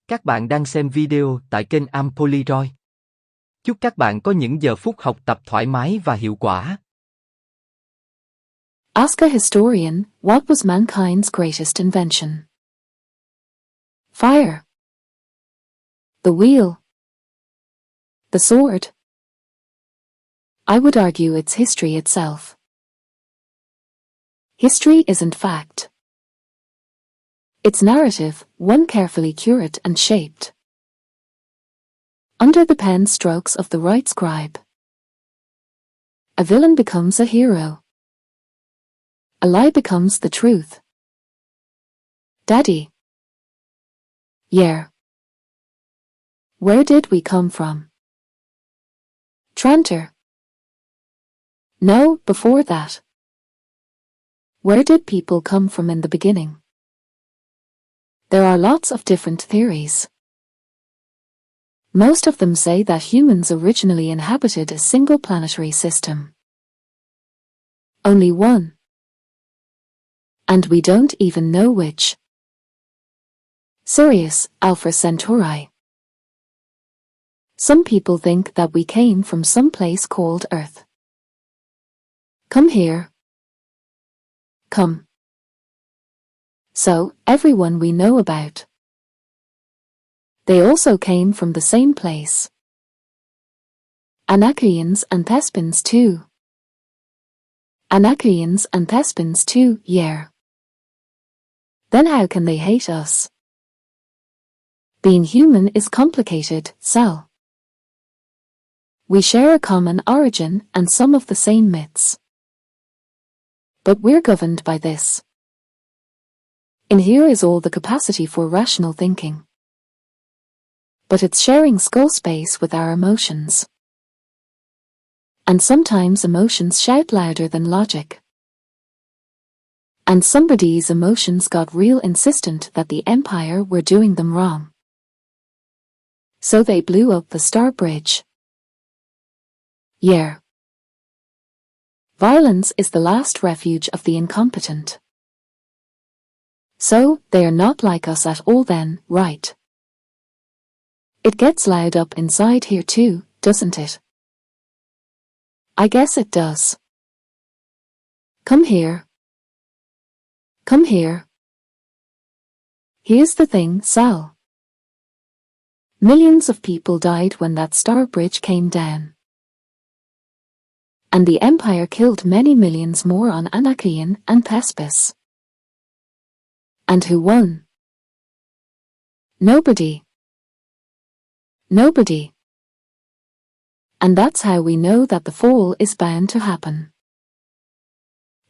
Các bạn đang xem video tại kênh Ampoliroid. Chúc các bạn có những giờ phút học tập thoải mái và hiệu quả. Ask a historian, what was mankind's greatest invention? Fire. The wheel. The sword. I would argue it's history itself. History isn't fact. It's narrative, one carefully curated and shaped. Under the pen strokes of the right scribe, a villain becomes a hero. A lie becomes the truth. Daddy. Yeah. Where did we come from? Tranter. No, before that. Where did people come from in the beginning? There are lots of different theories. Most of them say that humans originally inhabited a single planetary system. Only one. And we don't even know which. Sirius, Alpha Centauri. Some people think that we came from some place called Earth. Come here. Come. So, everyone we know about. They also came from the same place. Anakians and Thespins too. Anakians and Thespins too, yeah. Then how can they hate us? Being human is complicated, Sal. We share a common origin and some of the same myths. But we're governed by this. In here is all the capacity for rational thinking. But it's sharing skull space with our emotions. And sometimes emotions shout louder than logic. And somebody's emotions got real insistent that the Empire were doing them wrong. So they blew up the Star Bridge. Yeah. Violence is the last refuge of the incompetent. So, they are not like us at all then, right? It gets loud up inside here too, doesn't it? I guess it does. Come here. Come here. Here's the thing, Sal. Millions of people died when that Star Bridge came down. And the Empire killed many millions more on Anakian and Thespis. And who won? Nobody. Nobody. And that's how we know that the fall is bound to happen.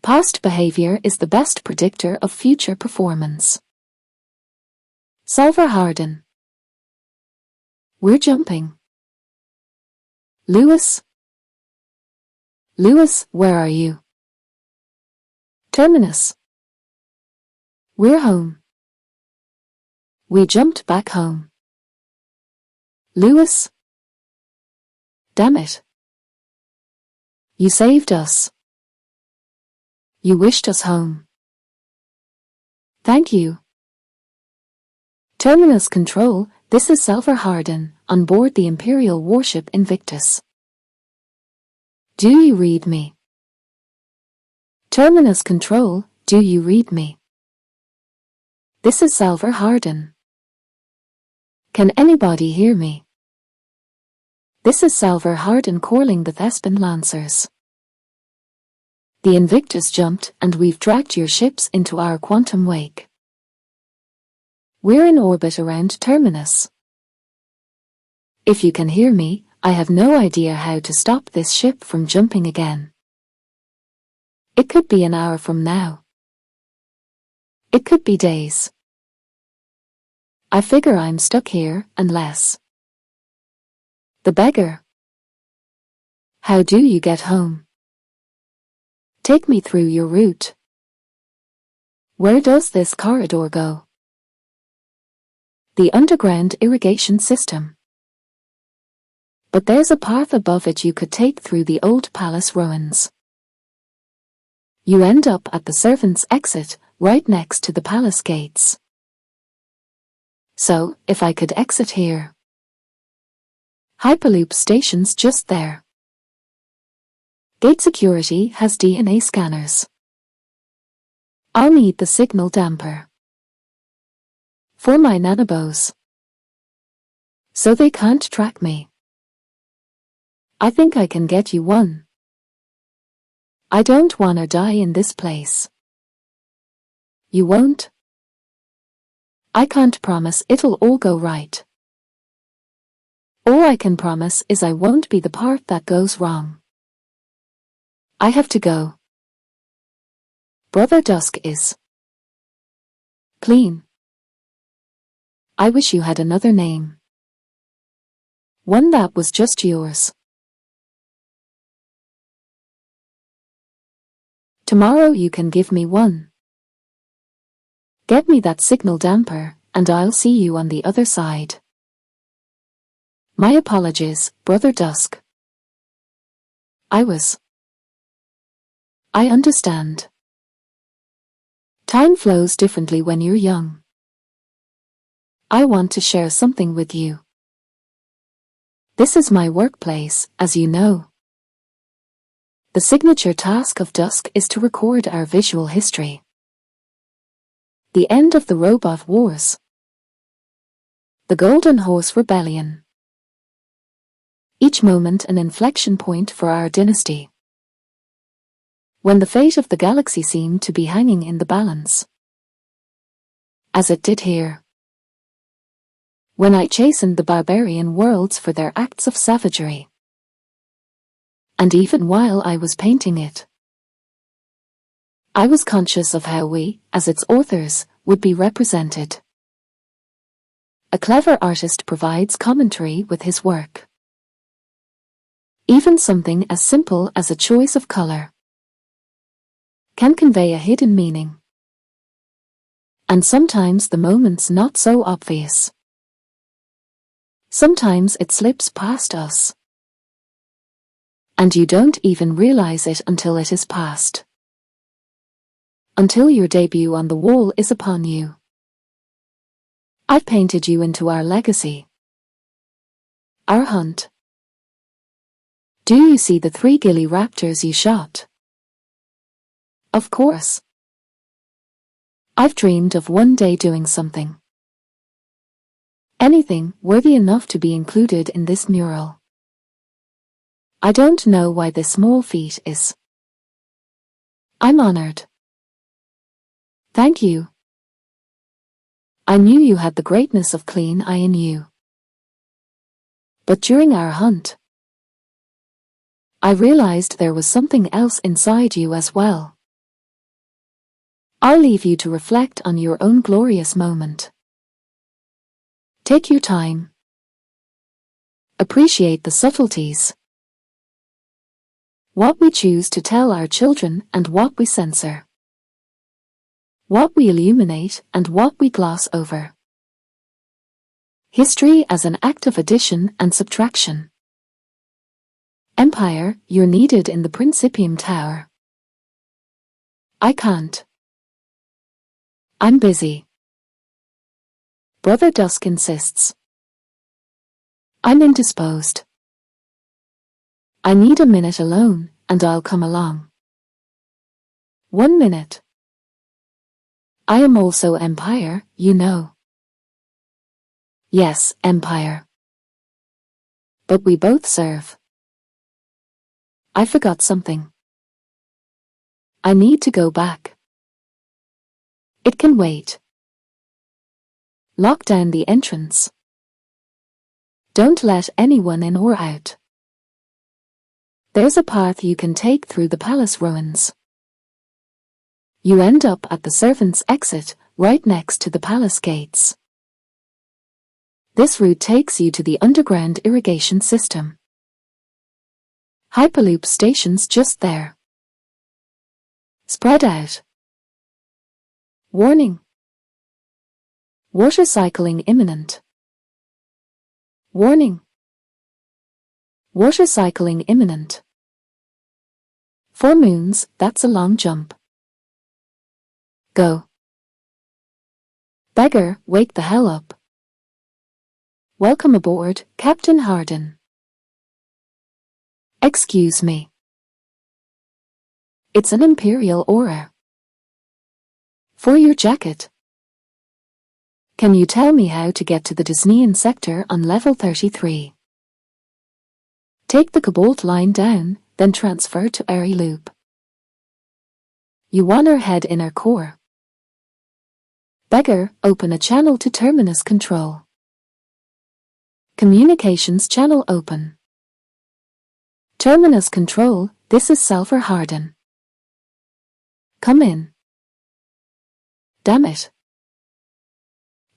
Past behavior is the best predictor of future performance. Salver Hardin. We're jumping. Lewis? Lewis, where are you? Terminus. We're home. We jumped back home. Lewis? Damn it. You saved us. You wished us home. Thank you. Terminus Control, this is Salver Hardin, on board the Imperial warship Invictus. Do you read me? Terminus Control, do you read me? This is Salver Hardin. Can anybody hear me? This is Salver Hardin calling the Thespin Lancers. The Invictus jumped and we've dragged your ships into our quantum wake. We're in orbit around Terminus. If you can hear me, I have no idea how to stop this ship from jumping again. It could be an hour from now. It could be days. I figure I'm stuck here unless. The beggar. How do you get home? Take me through your route. Where does this corridor go? The underground irrigation system. But there's a path above it you could take through the old palace ruins. You end up at the servants' exit, right next to the palace gates. So, if I could exit here. Hyperloop station's just there. Gate security has DNA scanners. I'll need the signal damper. For my nanobos. So they can't track me. I think I can get you one. I don't wanna die in this place. You won't? I can't promise it'll all go right. All I can promise is I won't be the part that goes wrong. I have to go. Brother Dusk is clean. I wish you had another name. One that was just yours. Tomorrow you can give me one. Get me that signal damper, and I'll see you on the other side. My apologies, Brother Dusk. I understand. Time flows differently when you're young. I want to share something with you. This is my workplace, as you know. The signature task of Dusk is to record our visual history. The end of the robot wars. The Golden Horse Rebellion. Each moment an inflection point for our dynasty. When the fate of the galaxy seemed to be hanging in the balance. As it did here. When I chastened the barbarian worlds for their acts of savagery. And even while I was painting it, I was conscious of how we, as its authors, would be represented. A clever artist provides commentary with his work. Even something as simple as a choice of color can convey a hidden meaning. And sometimes the moment's not so obvious. Sometimes it slips past us. And you don't even realize it until it is past. Until your debut on the wall is upon you. I've painted you into our legacy. Our hunt. Do you see the 3 ghillie raptors you shot? Of course. I've dreamed of one day doing something. Anything worthy enough to be included in this mural. I don't know why this small feat is. I'm honored. Thank you. I knew you had the greatness of clean eye in you. But during our hunt, I realized there was something else inside you as well. I'll leave you to reflect on your own glorious moment. Take your time. Appreciate the subtleties. What we choose to tell our children and what we censor. What we illuminate and what we gloss over. History as an act of addition and subtraction. Empire, you're needed in the Principium Tower. I can't. I'm busy. Brother Dusk insists. I'm indisposed. I need a minute alone, and I'll come along. 1 minute. I am also Empire, you know. Yes, Empire. But we both serve. I forgot something. I need to go back. It can wait. Lock down the entrance. Don't let anyone in or out. There's a path you can take through the palace ruins. You end up at the servants' exit, right next to the palace gates. This route takes you to the underground irrigation system. Hyperloop station's just there. Spread out. Warning. Water cycling imminent. Warning. Water cycling imminent. 4 moons, that's a long jump. Go. Beggar, wake the hell up. Welcome aboard, Captain Harden. Excuse me. It's an Imperial aura. For your jacket. Can you tell me how to get to the Disneyan sector on level 33? Take the Cobalt line down, then transfer to Airy Loop. You wanna head inner core. Beggar, open a channel to Terminus Control. Communications channel open. Terminus Control, this is Salver Harden. Come in. Damn it.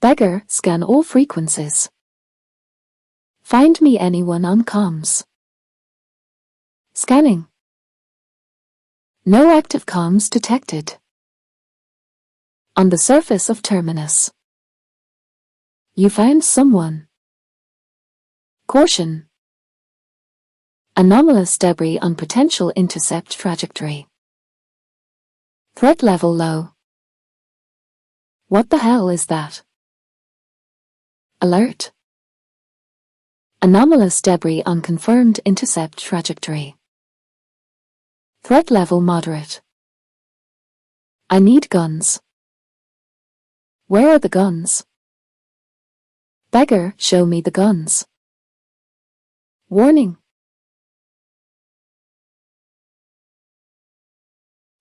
Beggar, scan all frequencies. Find me anyone on comms. Scanning. No active comms detected. On the surface of Terminus. You found someone. Caution. Anomalous debris on potential intercept trajectory. Threat level low. What the hell is that? Alert. Anomalous debris on confirmed intercept trajectory. Threat level moderate. I need guns. Where are the guns? Beggar, show me the guns. Warning.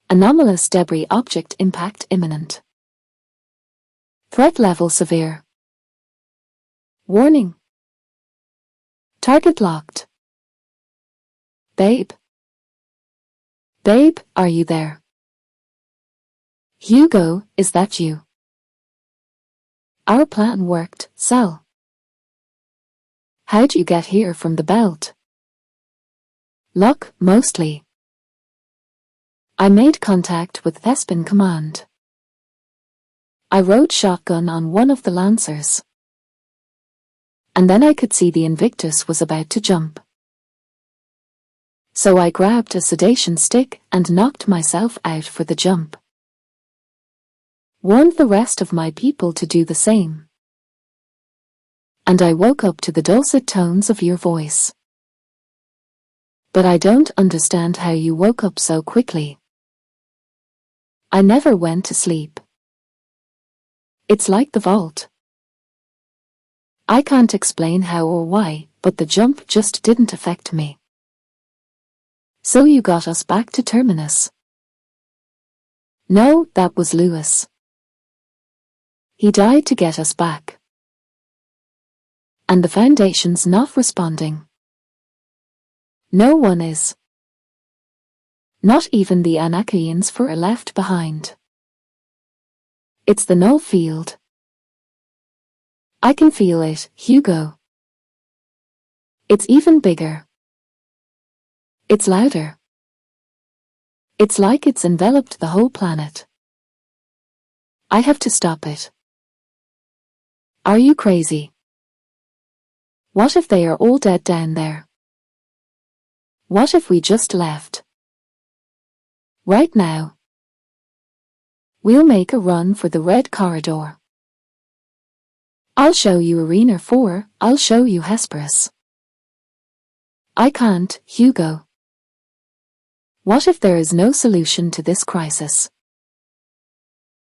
Anomalous debris object impact imminent. Threat level severe. Warning. Target locked. Babe. Babe, are you there? Hugo, is that you? Our plan worked, Sal. How'd you get here from the belt? Luck, mostly. I made contact with Thespin Command. I rode shotgun on one of the Lancers. And then I could see the Invictus was about to jump. So I grabbed a sedation stick and knocked myself out for the jump. Warned the rest of my people to do the same. And I woke up to the dulcet tones of your voice. But I don't understand how you woke up so quickly. I never went to sleep. It's like the vault. I can't explain how or why, but the jump just didn't affect me. So you got us back to Terminus. No, that was Lewis. He died to get us back. And the Foundation's not responding. No one is. Not even the Anakians are left behind. It's the null field. I can feel it, Hugo. It's even bigger. It's louder. It's like it's enveloped the whole planet. I have to stop it. Are you crazy? What if they are all dead down there? What if we just left? Right now. We'll make a run for the Red Corridor. I'll show you Arena 4, I'll show you Hesperus. I can't, Hugo. What if there is no solution to this crisis?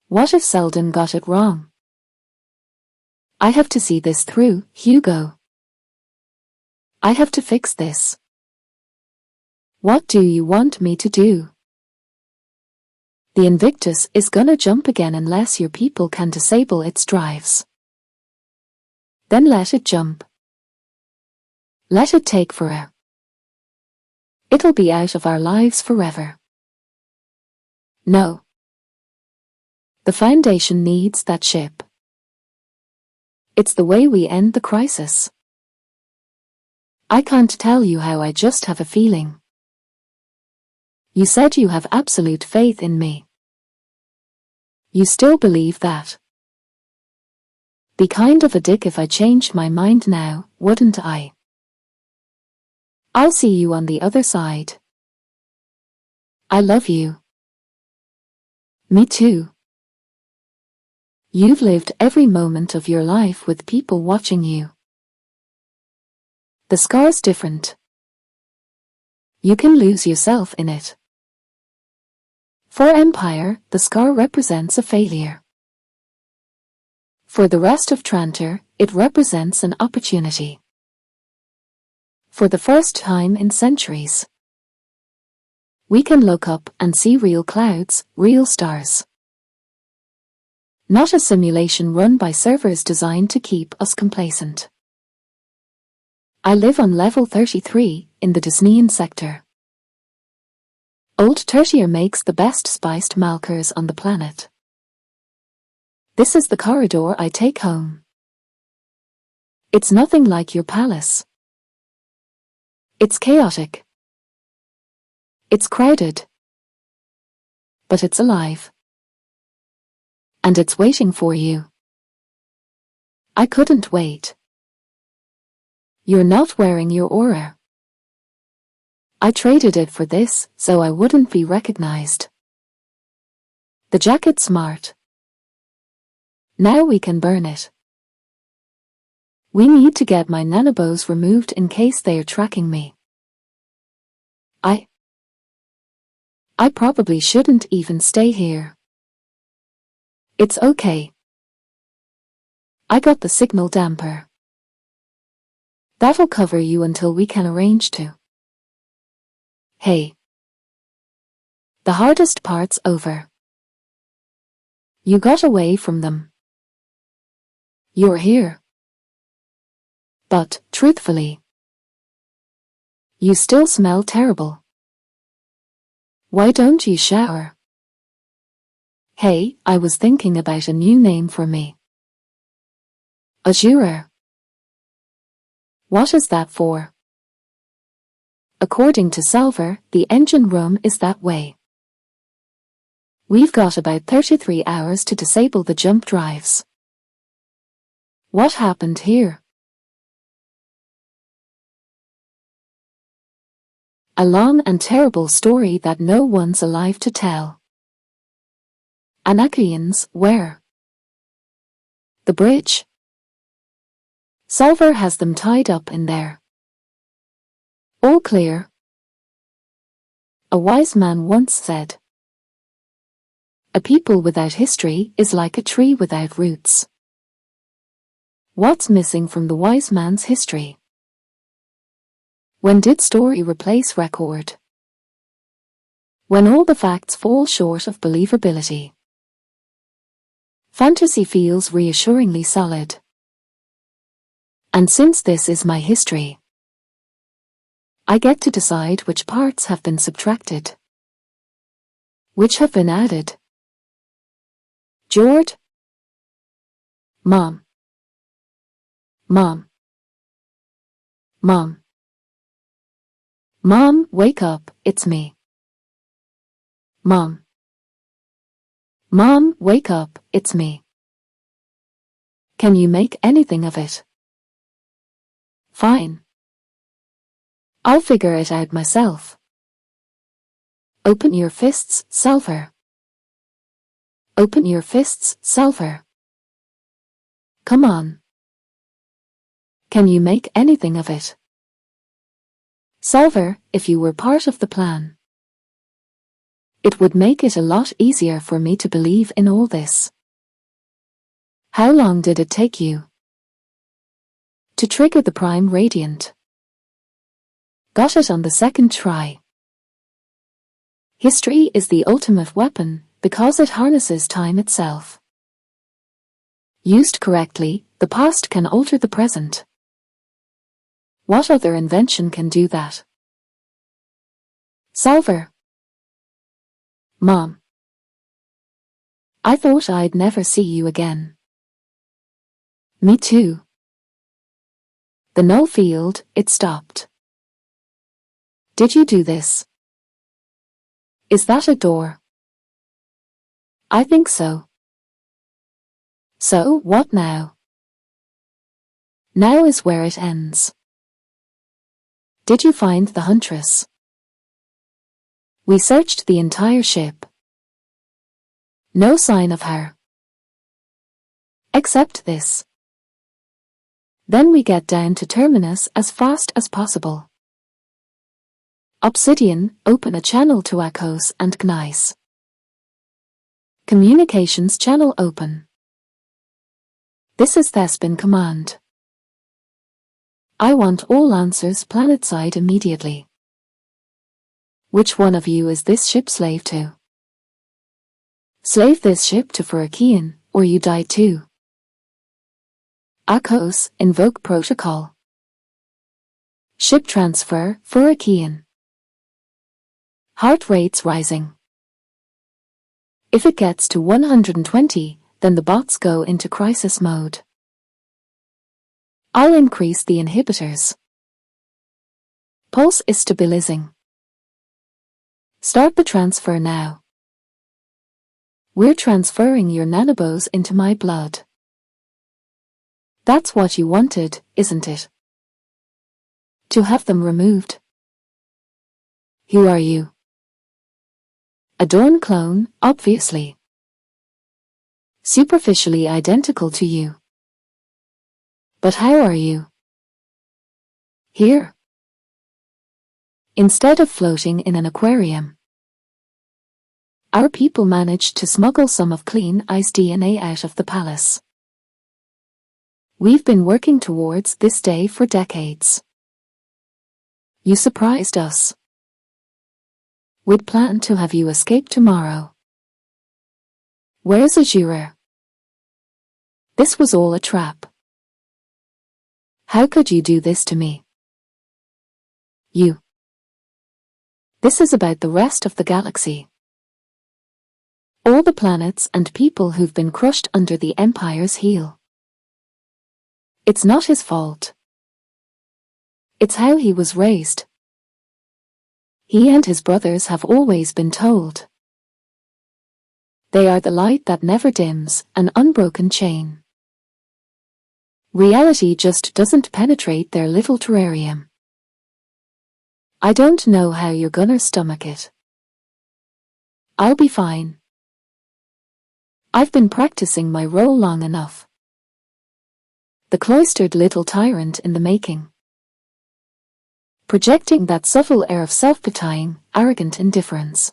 What if Selden got it wrong? I have to see this through, Hugo. I have to fix this. What do you want me to do? The Invictus is gonna jump again unless your people can disable its drives. Then let it jump. Let it take forever. It'll be out of our lives forever. No. The Foundation needs that ship. It's the way we end the crisis. I can't tell you how, I just have a feeling. You said you have absolute faith in me. You still believe that? Be kind of a dick if I changed my mind now, wouldn't I? I'll see you on the other side. I love you. Me too. You've lived every moment of your life with people watching you. The scar's different. You can lose yourself in it. For Empire, the scar represents a failure. For the rest of Trantor, it represents an opportunity. For the first time in centuries, we can look up and see real clouds, real stars. Not a simulation run by servers designed to keep us complacent. I live on level 33 in the Disneyan sector. Old Tertier makes the best spiced malkers on the planet. This is the corridor I take home. It's nothing like your palace. It's chaotic. It's crowded. But it's alive. And it's waiting for you. I couldn't wait. You're not wearing your aura. I traded it for this, so I wouldn't be recognized. The jacket's smart. Now we can burn it. We need to get my nanobos removed in case they are tracking me. I probably shouldn't even stay here. It's okay. I got the signal damper. That'll cover you until we can arrange to. Hey. The hardest part's over. You got away from them. You're here. But, truthfully, you still smell terrible. Why don't you shower? Hey, I was thinking about a new name for me. Azure. What is that for? According to Salver, the engine room is that way. We've got about 33 hours to disable the jump drives. What happened here? A long and terrible story that no one's alive to tell. Anakians, where? The bridge. Salver has them tied up in there. All clear. A wise man once said, a people without history is like a tree without roots. What's missing from the wise man's history? When did story replace record? When all the facts fall short of believability. Fantasy feels reassuringly solid. And since this is my history, I get to decide which parts have been subtracted, which have been added. Jord? Mom. Mom. Mom. Mom, wake up, it's me. Mom. Mom, wake up, it's me. Can you make anything of it? Fine. I'll figure it out myself. Open your fists, Salver. Open your fists, Salver. Come on. Can you make anything of it? Salver, if you were part of the plan, it would make it a lot easier for me to believe in all this. How long did it take you to trigger the Prime Radiant? Got it on the second try. History is the ultimate weapon because it harnesses time itself. Used correctly, the past can alter the present. What other invention can do that? Salver. Mom. I thought I'd never see you again. Me too. The null field, it stopped. Did you do this? Is that a door? I think so. So, what now? Now is where it ends. Did you find the Huntress? We searched the entire ship. No sign of her. Except this. Then we get down to Terminus as fast as possible. Obsidian, open a channel to Akos and Gneiss. Communications channel open. This is Thespin command. I want all answers planetside immediately. Which one of you is this ship slave to? Slave this ship to Furakian, or you die too. Akos, invoke protocol. Ship transfer, Furakian. Heart rates rising. If it gets to 120, then the bots go into crisis mode. I'll increase the inhibitors. Pulse is stabilizing. Start the transfer now. We're transferring your nanobos into my blood. That's what you wanted, isn't it? To have them removed. Who are you? A Dawn clone, obviously. Superficially identical to you. But how are you? Here. Instead of floating in an aquarium. Our people managed to smuggle some of Clean Eye's DNA out of the palace. We've been working towards this day for decades. You surprised us. We'd planned to have you escape tomorrow. Where's Azura? This was all a trap. How could you do this to me? You. This is about the rest of the galaxy. All the planets and people who've been crushed under the Empire's heel. It's not his fault. It's how he was raised. He and his brothers have always been told. They are the light that never dims, an unbroken chain. Reality just doesn't penetrate their little terrarium. I don't know how you're gonna stomach it. I'll be fine. I've been practicing my role long enough. The cloistered little tyrant in the making. Projecting that subtle air of self-pitying, arrogant indifference.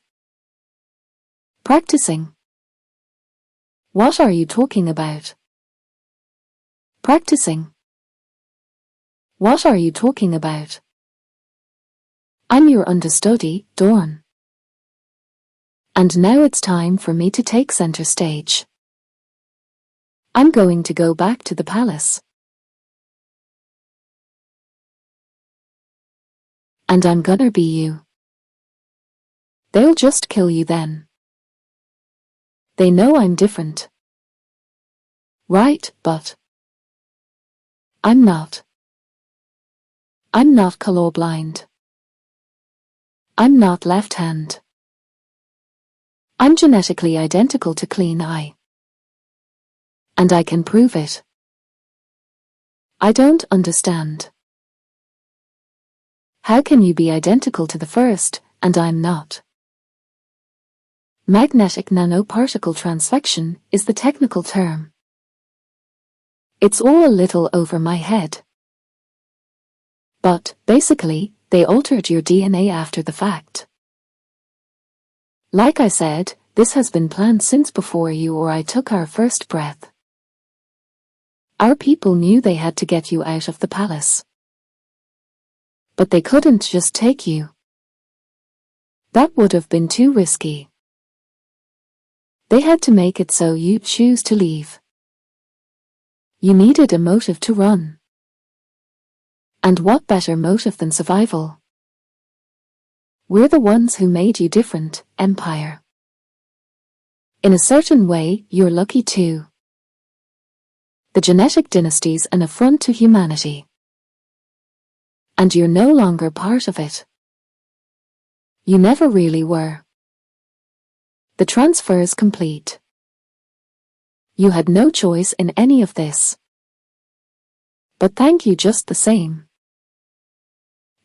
Practicing. What are you talking about? Practicing. What are you talking about? I'm your understudy, Dawn. And now it's time for me to take center stage. I'm going to go back to the palace. And I'm gonna be you. They'll just kill you then. They know I'm different. Right, but I'm not. I'm not colorblind. I'm not left-hand. I'm genetically identical to Clean Eye. And I can prove it. I don't understand. How can you be identical to the first, and I'm not? Magnetic nanoparticle transfection is the technical term. It's all a little over my head. But, basically, they altered your DNA after the fact. Like I said, this has been planned since before you or I took our first breath. Our people knew they had to get you out of the palace. But they couldn't just take you. That would have been too risky. They had to make it so you'd choose to leave. You needed a motive to run. And what better motive than survival? We're the ones who made you different, Empire. In a certain way, you're lucky too. The genetic dynasty's an affront to humanity. And you're no longer part of it. You never really were. The transfer is complete. You had no choice in any of this. But thank you just the same.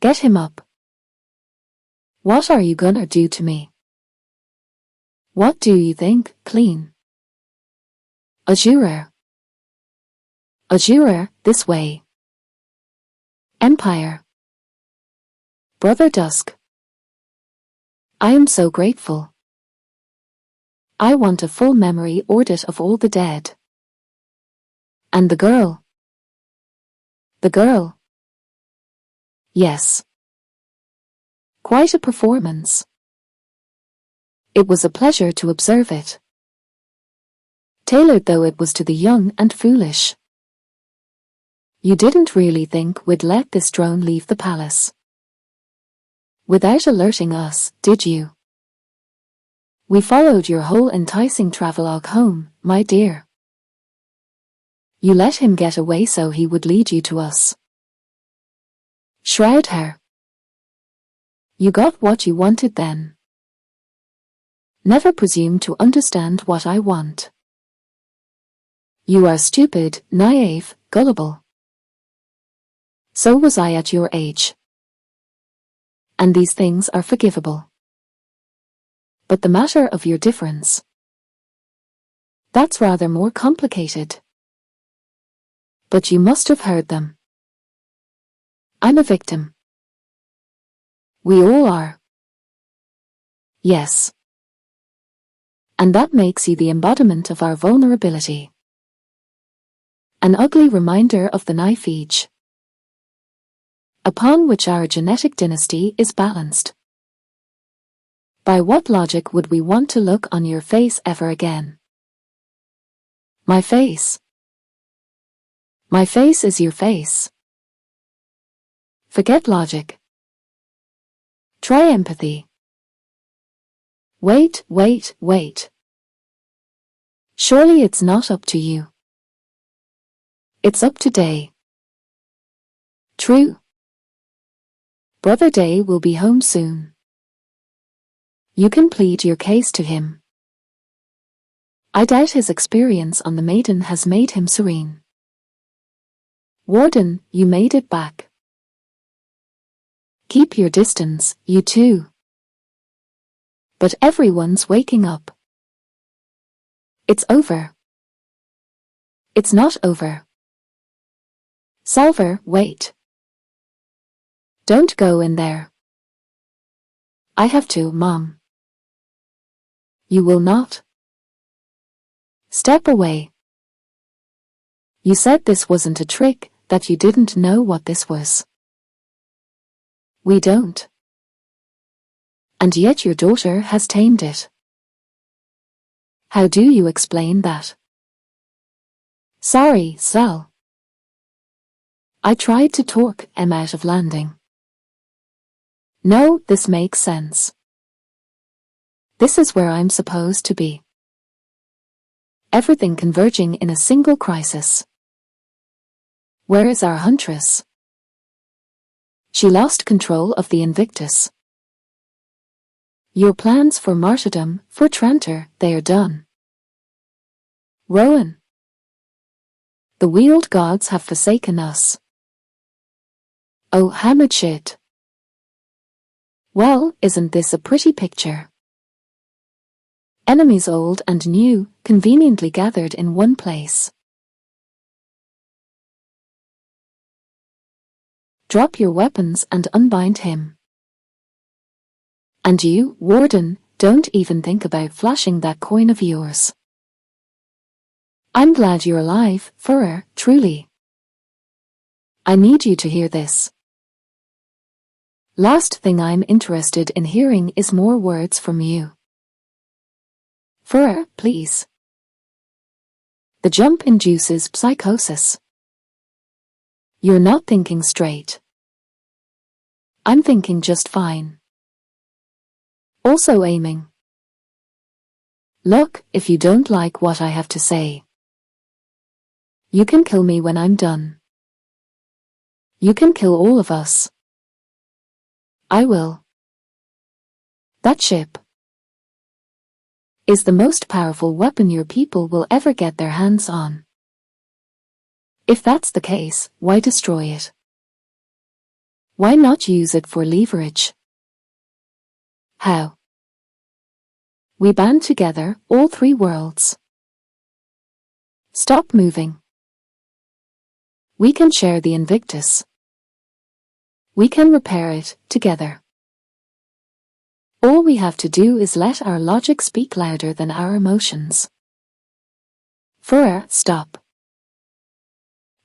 Get him up. What are you gonna do to me? What do you think, Clean? Azura. Azura, this way. Empire. Brother Dusk. I am so grateful. I want a full memory audit of all the dead. And the girl. The girl. Yes. Quite a performance. It was a pleasure to observe it. Tailored though it was to the young and foolish. You didn't really think we'd let this drone leave the palace without alerting us, did you? We followed your whole enticing travelogue home, my dear. You let him get away so he would lead you to us. Shroud her. You got what you wanted then. Never presume to understand what I want. You are stupid, naive, gullible. So was I at your age. And these things are forgivable. But the matter of your difference, that's rather more complicated. But you must have heard them. I'm a victim. We all are. Yes. And that makes you the embodiment of our vulnerability. An ugly reminder of the knife edge upon which our genetic dynasty is balanced. By what logic would we want to look on your face ever again? My face. My face is your face. Forget logic. Try empathy. Wait. Surely it's not up to you. It's up to Day. True. Brother Day will be home soon. You can plead your case to him. I doubt his experience on the Maiden has made him serene. Warden, you made it back. Keep your distance, you two. But everyone's waking up. It's over. It's not over. Salver, wait. Don't go in there. I have to, Mom. You will not. Step away. You said this wasn't a trick, that you didn't know what this was. We don't. And yet your daughter has tamed it. How do you explain that? Sorry, Sal. I tried to talk him out of landing. No, this makes sense. This is where I'm supposed to be. Everything converging in a single crisis. Where is our huntress? She lost control of the Invictus. Your plans for martyrdom, for Trantor, they are done. Rowan. The wheeled gods have forsaken us. Oh, hammered shit. Well, isn't this a pretty picture? Enemies old and new, conveniently gathered in one place. Drop your weapons and unbind him. And you, Warden, don't even think about flashing that coin of yours. I'm glad you're alive, Furrer, truly. I need you to hear this. Last thing I'm interested in hearing is more words from you. Furrer, please. The jump induces psychosis. You're not thinking straight. I'm thinking just fine. Also aiming. Look, if you don't like what I have to say, you can kill me when I'm done. You can kill all of us. I will. That ship is the most powerful weapon your people will ever get their hands on. If that's the case, why destroy it? Why not use it for leverage? How? We band together, all three worlds. Stop moving. We can share the Invictus. We can repair it together. All we have to do is let our logic speak louder than our emotions. Stop.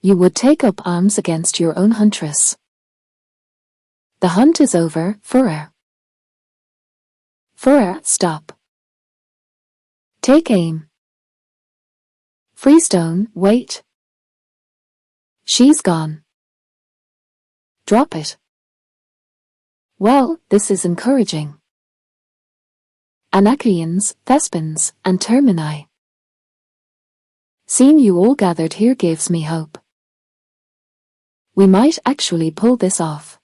You would take up arms against your own huntress. The hunt is over, stop. Take aim. Freestone, wait. She's gone. Drop it. Well, this is encouraging. Anakians, Thespins, and Termini. Seeing you all gathered here gives me hope. We might actually pull this off.